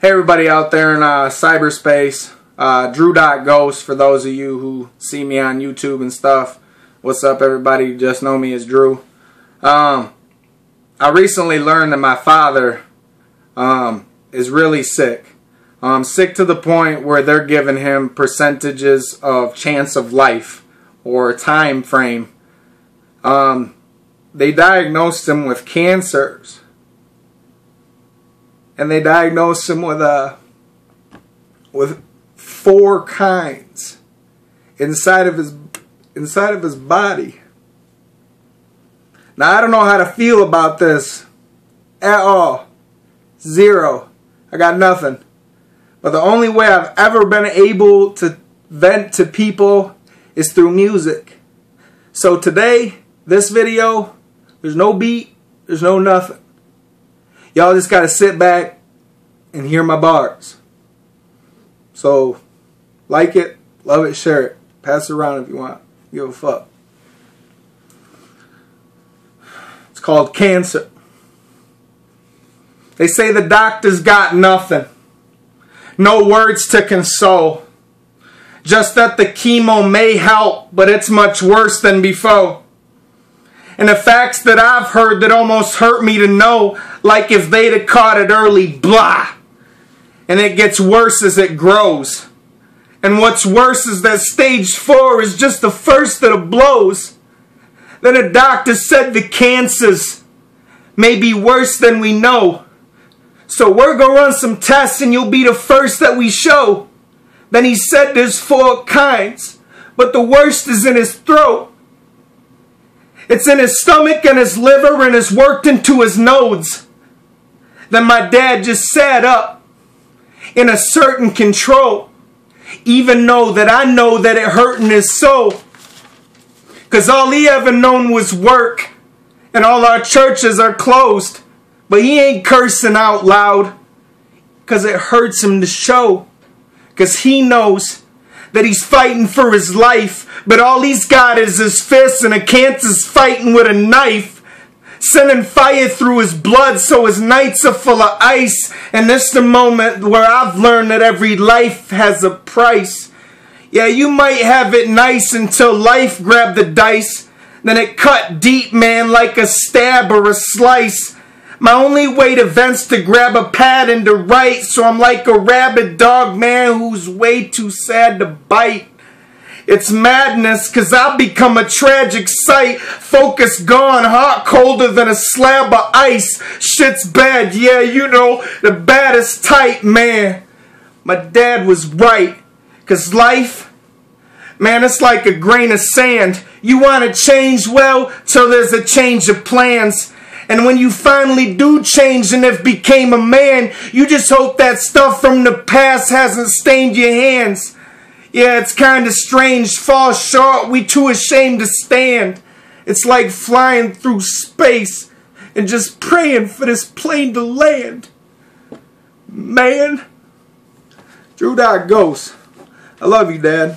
Hey everybody out there in cyberspace, Drew.Ghost for those of you who see me on YouTube and stuff. What's up everybody? You just know me as Drew. I recently learned that my father is really sick. Sick to the point where they're giving him percentages of chance of life or time frame. They diagnosed him with cancers. And they diagnosed him with 4 kinds inside of his body. Now I don't know how to feel about this at all. Zero. I got nothing. But the only way I've ever been able to vent to people is through music. So today, this video, there's no beat, there's no nothing. Y'all just gotta sit back and hear my bars. So, like it, love it, share it. Pass it around if you want. Give a fuck. It's called cancer. They say the doctor's got nothing. No words to console. Just that the chemo may help, but it's much worse than before. And the facts that I've heard that almost hurt me to know, like if they'd have caught it early, blah. And it gets worse as it grows. And what's worse is that stage 4 is just the first of the blows. Then a doctor said the cancers may be worse than we know. So we're gonna run some tests and you'll be the first that we show. Then he said there's 4 kinds, but the worst is in his throat. It's in his stomach and his liver and it's worked into his nodes. Then my dad just sat up in a certain control. Even though that I know that it hurt in his soul. Cause all he ever known was work. And all our churches are closed. But he ain't cursing out loud. Cause it hurts him to show. Cause he knows that he's fighting for his life. But all he's got is his fists and a cancer's fighting with a knife. Sending fire through his blood so his nights are full of ice. And this is the moment where I've learned that every life has a price. Yeah, you might have it nice until life grabbed the dice. Then it cut deep, man, like a stab or a slice. My only way to vent's to grab a pad and to write. So I'm like a rabid dog, man, who's way too sad to bite. It's madness, cause I've become a tragic sight. Focus gone, heart colder than a slab of ice. Shit's bad, yeah, you know, the baddest type, man. My dad was right, cause life, man, it's like a grain of sand. You wanna change, well, till there's a change of plans. And when you finally do change and have became a man, you just hope that stuff from the past hasn't stained your hands. Yeah, it's kinda strange, fall short, we too ashamed to stand. It's like flying through space and just praying for this plane to land. Man, Drew.Ghost. I love you, Dad.